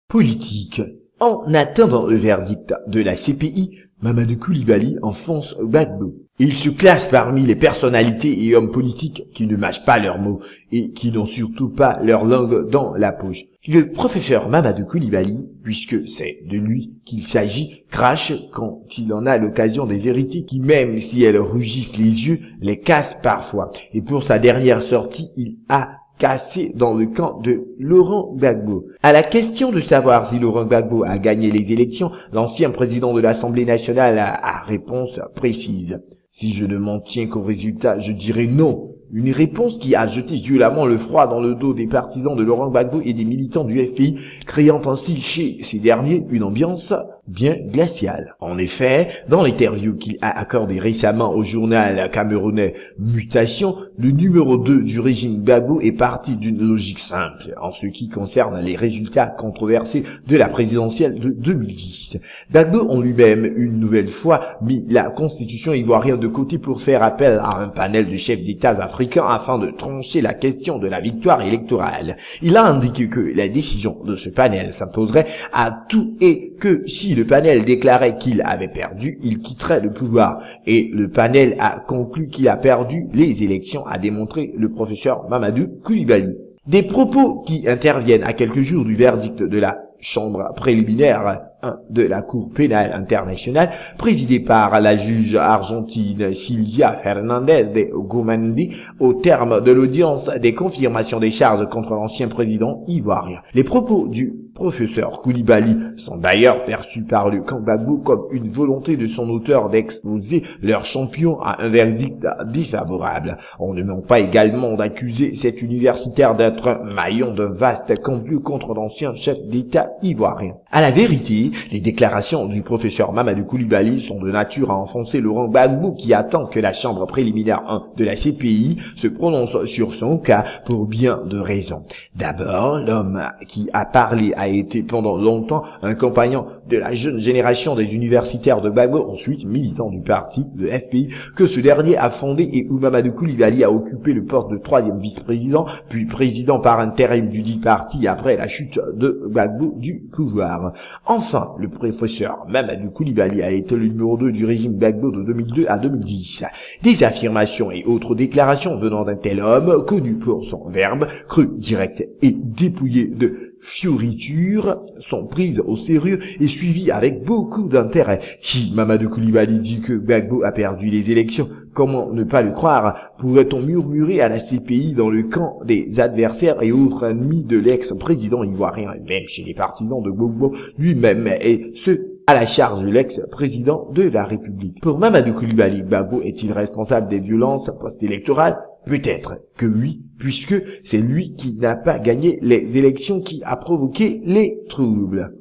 Politique. En attendant le verdict de la CPI, Mamadou Coulibaly enfonce Gbagbo. Il se classe parmi les personnalités et hommes politiques qui ne mâchent pas leurs mots et qui n'ont surtout pas leur langue dans la poche. Le professeur Mamadou Coulibaly, puisque c'est de lui qu'il s'agit, crache quand il en a l'occasion des vérités qui, même si elles rougissent les yeux, les cassent parfois. Et pour sa dernière sortie, il a cassé dans le camp de Laurent Gbagbo. À la question de savoir si Laurent Gbagbo a gagné les élections, l'ancien président de l'Assemblée nationale a réponse précise. Si je ne m'en tiens qu'au résultat, je dirais non. Une réponse qui a jeté violemment le froid dans le dos des partisans de Laurent Gbagbo et des militants du FPI, créant ainsi chez ces derniers une ambiance bien glaciale. En effet, dans l'interview qu'il a accordée récemment au journal camerounais Mutation, le numéro 2 du régime Gbagbo est parti d'une logique simple en ce qui concerne les résultats controversés de la présidentielle de 2010. Gbagbo en lui-même, une nouvelle fois, mis la constitution ivoirienne de côté pour faire appel à un panel de chefs d'État africains afin de trancher la question de la victoire électorale. Il a indiqué que la décision de ce panel s'imposerait à tout et que si le panel déclarait qu'il avait perdu, il quitterait le pouvoir. Et le panel a conclu qu'il a perdu les élections, a démontré le professeur Mamadou Coulibaly. Des propos qui interviennent à quelques jours du verdict de la chambre préliminaire de la Cour pénale internationale, présidée par la juge argentine Silvia Fernandez de Gomandi, au terme de l'audience des confirmations des charges contre l'ancien président ivoirien. Les propos du professeur Coulibaly sont d'ailleurs perçus par le camp Gbagbo comme une volonté de son auteur d'exposer leur champion à un verdict défavorable. On ne manque pas également d'accuser cet universitaire d'être un maillon d'un vaste complot contre l'ancien chef d'État ivoirien. À la vérité, les déclarations du professeur Mamadou Coulibaly sont de nature à enfoncer Laurent Gbagbo qui attend que la chambre préliminaire 1 de la CPI se prononce sur son cas pour bien de raisons. D'abord, l'homme qui a parlé a été pendant longtemps un compagnon de la jeune génération des universitaires de Gbagbo, ensuite militant du parti, le FPI, que ce dernier a fondé et où Mamadou Coulibaly a occupé le poste de 3e vice-président, puis président par intérim du dit parti après la chute de Gbagbo du pouvoir. Enfin, le professeur Mamadou Coulibaly a été le numéro 2 du régime Gbagbo de 2002 à 2010. Des affirmations et autres déclarations venant d'un tel homme, connu pour son verbe, creux, direct et dépouillé de fioritures, sont prises au sérieux et suivies avec beaucoup d'intérêt. Si Mamadou Coulibaly dit que Gbagbo a perdu les élections, comment ne pas le croire? Pourrait-on murmurer à la CPI dans le camp des adversaires et autres ennemis de l'ex-président ivoirien, et même chez les partisans de Gbagbo lui-même, et ce, à la charge de l'ex-président de la République? Pour Mamadou Coulibaly, Gbagbo est-il responsable des violences post-électorales? Peut-être que oui, puisque c'est lui qui n'a pas gagné les élections qui a provoqué les troubles.